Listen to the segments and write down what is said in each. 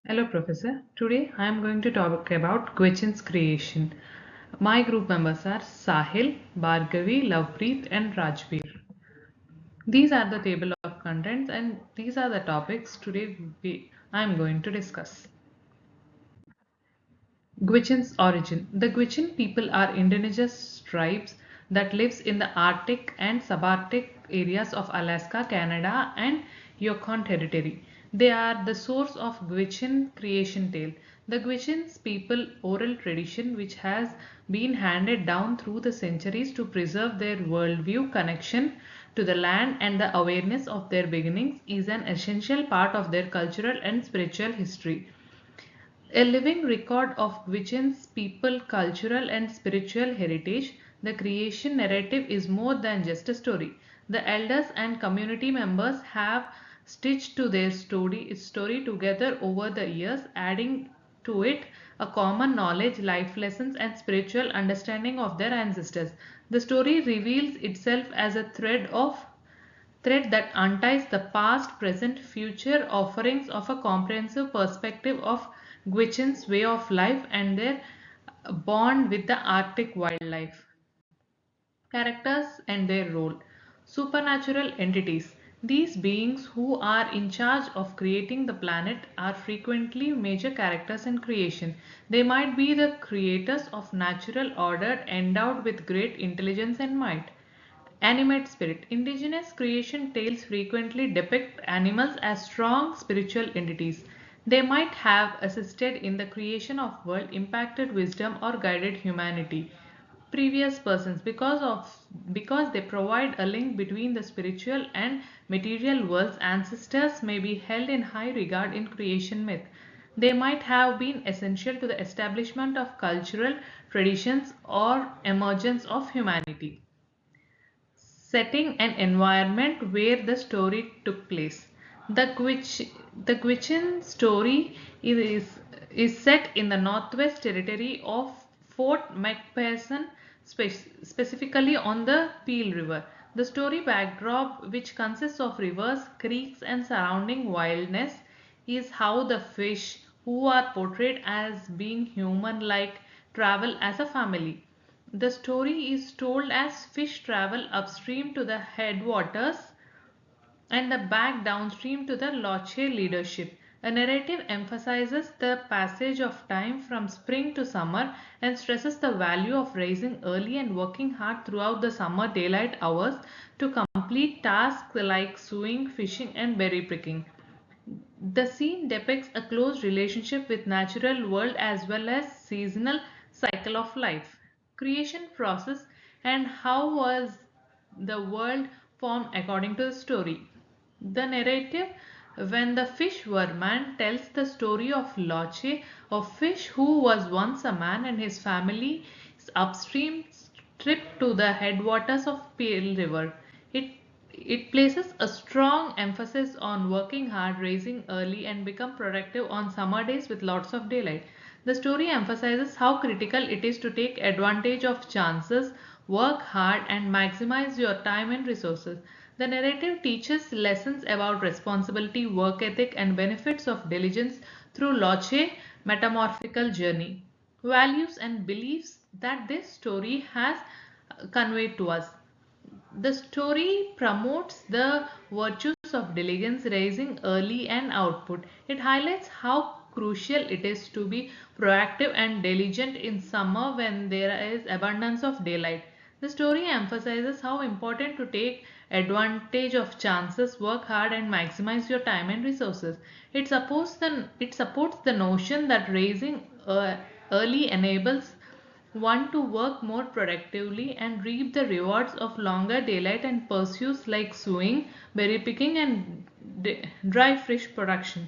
Hello, Professor. Today I am going to talk about Gwichin's creation. My group members are Sahil, Bhargavi, Lovepreet, and Rajveer. These are the table of contents, and these are the topics today I am going to discuss. Gwichin's origin. The Gwichin people are indigenous tribes that lives in the Arctic and subarctic areas of Alaska, Canada, and Yukon Territory. They are the source of Gwichin creation tale. The Gwichin's people oral tradition, which has been handed down through the centuries to preserve their worldview connection to the land and the awareness of their beginnings, is an essential part of their cultural and spiritual history. A living record of Gwichin's people, cultural and spiritual heritage, the creation narrative is more than just a story. The elders and community members have stitched to their story together over the years, adding to it a common knowledge, life lessons, and spiritual understanding of their ancestors. The story reveals itself as a thread that unties the past, present, future offerings of a comprehensive perspective of Gwichin's way of life and their bond with the Arctic wildlife. Characters and their role. Supernatural entities. These beings who are in charge of creating the planet are frequently major characters in creation. They might be the creators of natural order endowed with great intelligence and might. Animate spirit. Indigenous creation tales frequently depict animals as strong spiritual entities. They might have assisted in the creation of world, impacted wisdom, or guided humanity. Previous persons, because they provide a link between the spiritual and material worlds, ancestors may be held in high regard in creation myth. They might have been essential to the establishment of cultural traditions or emergence of humanity. Setting and environment where the story took place. The Gwichin story is set in the Northwest Territory of Fort McPherson, specifically on the Peel River. The story backdrop, which consists of rivers, creeks, and surrounding wildness, is how the fish, who are portrayed as being human like, travel as a family. The story is told as fish travel upstream to the headwaters and the back downstream to the Loche leadership. A narrative emphasizes the passage of time from spring to summer and stresses the value of rising early and working hard throughout the summer daylight hours to complete tasks like sewing, fishing, and berry picking. The scene depicts a close relationship with natural world as well as seasonal cycle of life, creation process, and how was the world formed according to the story. The narrative, When the Fish Were Man, tells the story of Loche, a fish who was once a man and his family's upstream trip to the headwaters of Pale River. It it places a strong emphasis on working hard, raising early, and become productive on summer days with lots of daylight. The story emphasizes how critical it is to take advantage of chances, work hard, and maximize your time and resources. The narrative teaches lessons about responsibility, work ethic, and benefits of diligence through Loche metamorphical journey. Values and beliefs that this story has conveyed to us. The story promotes the virtues of diligence, raising early and output. It highlights how crucial it is to be proactive and diligent in summer when there is abundance of daylight. The story emphasizes how important to take advantage of chances, work hard, and maximize your time and resources. It supports the notion that raising early enables one to work more productively and reap the rewards of longer daylight and pursuits like sewing, berry picking, and dry fish production.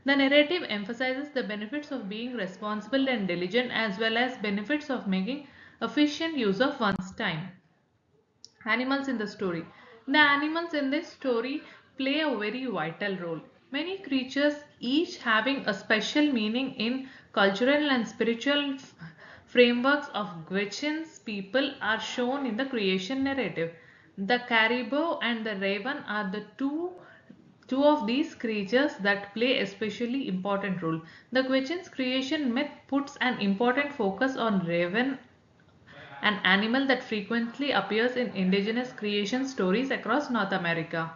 The narrative emphasizes the benefits of being responsible and diligent as well as benefits of making efficient use of one's time. Animals in the story. The animals in this story play a very vital role. Many creatures, each having a special meaning in cultural and spiritual frameworks of Gwichin's people, are shown in the creation narrative. The caribou and the raven are the two two of these creatures that play especially important role. The Quechin's creation myth puts an important focus on Raven, an animal that frequently appears in indigenous creation stories across North America.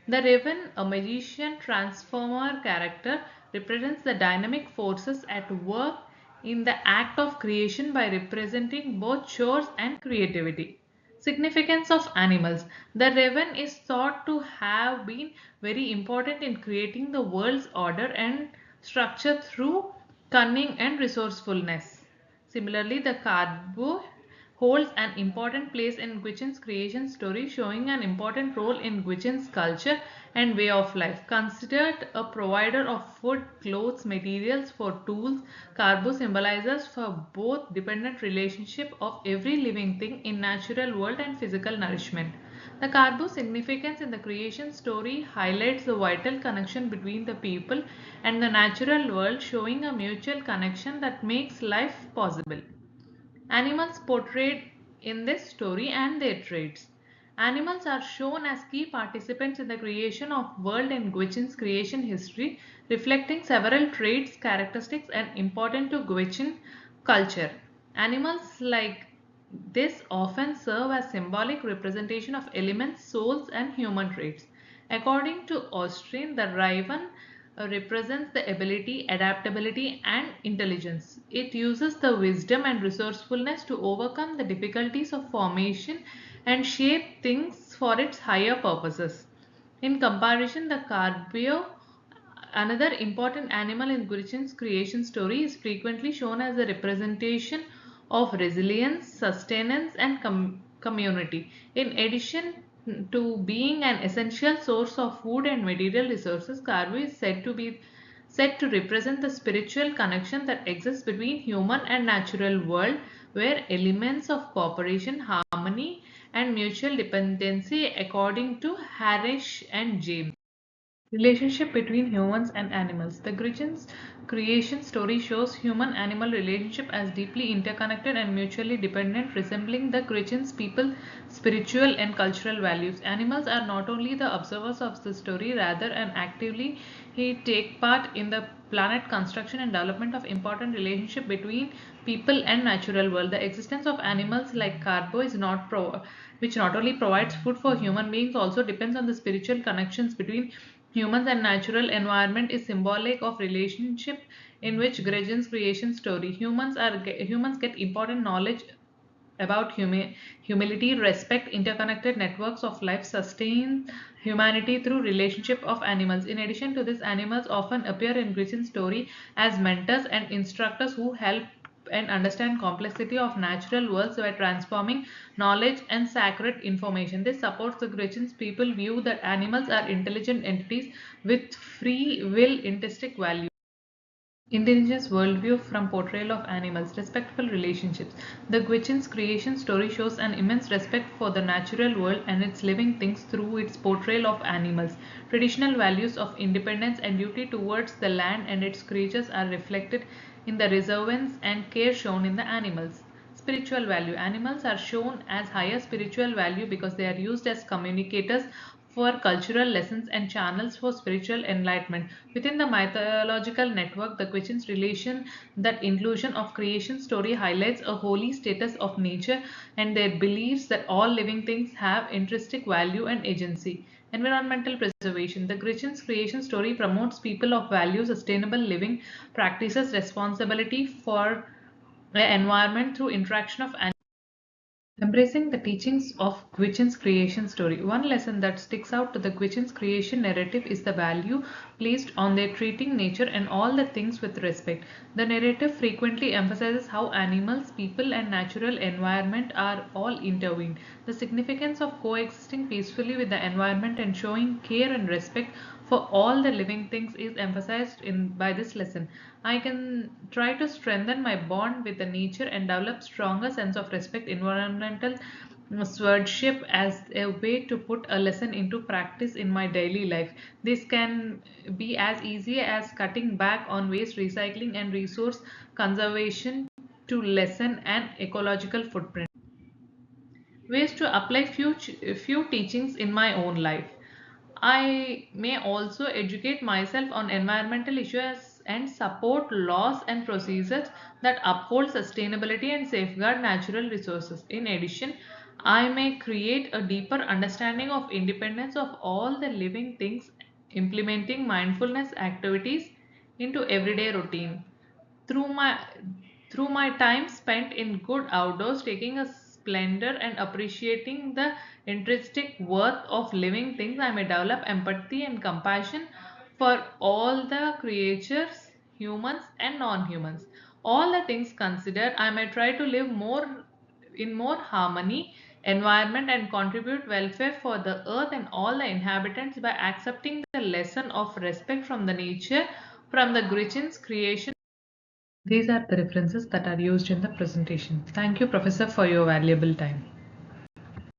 The Raven, a magician transformer character, represents the dynamic forces at work in the act of creation by representing both chores and creativity. Significance of animals. The Raven is thought to have been very important in creating the world's order and structure through cunning and resourcefulness. Similarly, the caribou holds an important place in Gwich'in's creation story, showing an important role in Gwich'in's culture and way of life. Considered a provider of food, clothes, materials for tools, caribou symbolizes for both dependent relationship of every living thing in natural world and physical nourishment. The caribou significance in the creation story highlights the vital connection between the people and the natural world, showing a mutual connection that makes life possible. Animals portrayed in this story and their traits. Animals are shown as key participants in the creation of world in Gwich'in's creation history, reflecting several traits, characteristics, and important to Gwich'in culture. Animals like this often serve as symbolic representation of elements, souls, and human traits. According to Austrian, the raven represents the ability, adaptability, and intelligence. It uses the wisdom and resourcefulness to overcome the difficulties of formation and shape things for its higher purposes. In comparison, the caribou, another important animal in Gurchin's creation story, is frequently shown as a representation of resilience, sustenance, and community. In addition to being an essential source of food and material resources, caribou is said to represent the spiritual connection that exists between human and natural world, where elements of cooperation, harmony, and mutual dependency, according to Harish and James. Relationship between humans and animals. The Gritchen's creation story shows human-animal relationship as deeply interconnected and mutually dependent, resembling the Gritchen's people, spiritual and cultural values. Animals are not only the observers of the story, rather and actively take part in the planet construction and development of important relationship between people and natural world. The existence of animals like carbo is not which not only provides food for human beings, also depends on the spiritual connections between humans and natural environment, is symbolic of relationship in which Gretchen's creation story. Humans get important knowledge about humility, respect, interconnected networks of life, sustain humanity through relationship of animals. In addition to this, animals often appear in Gretchen's story as mentors and instructors who help and understand complexity of natural worlds by transforming knowledge and sacred information. This supports the Gretchen's people view that animals are intelligent entities with free will, intrinsic value. Indigenous worldview from portrayal of animals, respectful relationships. The Gwich'in's creation story shows an immense respect for the natural world and its living things through its portrayal of animals. Traditional values of independence and duty towards the land and its creatures are reflected in the reverence and care shown in the animals. Spiritual value. Animals are shown as higher spiritual value because they are used as communicators for cultural lessons and channels for spiritual enlightenment. Within the mythological network, the Quichen's relation, that inclusion of creation story highlights a holy status of nature and their beliefs that all living things have intrinsic value and agency. Environmental preservation. The Gretchen's creation story promotes people of value, sustainable living practices, responsibility for the environment through interaction of animals. Embracing the teachings of Gwich'in's creation story. One lesson that sticks out to the Gwich'in's creation narrative is the value placed on their treating nature and all the things with respect. The narrative frequently emphasizes how animals, people, and natural environment are all intertwined. The significance of coexisting peacefully with the environment and showing care and respect for all the living things is emphasized by this lesson. I can try to strengthen my bond with the nature and develop stronger sense of respect, environmental stewardship as a way to put a lesson into practice in my daily life. This can be as easy as cutting back on waste, recycling, and resource conservation to lessen an ecological footprint. Ways to apply few teachings in my own life. I may also educate myself on environmental issues and support laws and procedures that uphold sustainability and safeguard natural resources. In addition, I may create a deeper understanding of independence of all the living things, implementing mindfulness activities into everyday routine. Through my through my time spent in good outdoors, taking a splendor and appreciating the intrinsic worth of living things, I may develop empathy and compassion for all the creatures, humans and non-humans. All the things considered, I may try to live more harmony environment and contribute welfare for the earth and all the inhabitants by accepting the lesson of respect from the nature, from the Gretchen's creation. These are the references that are used in the presentation. Thank you, Professor, for your valuable time.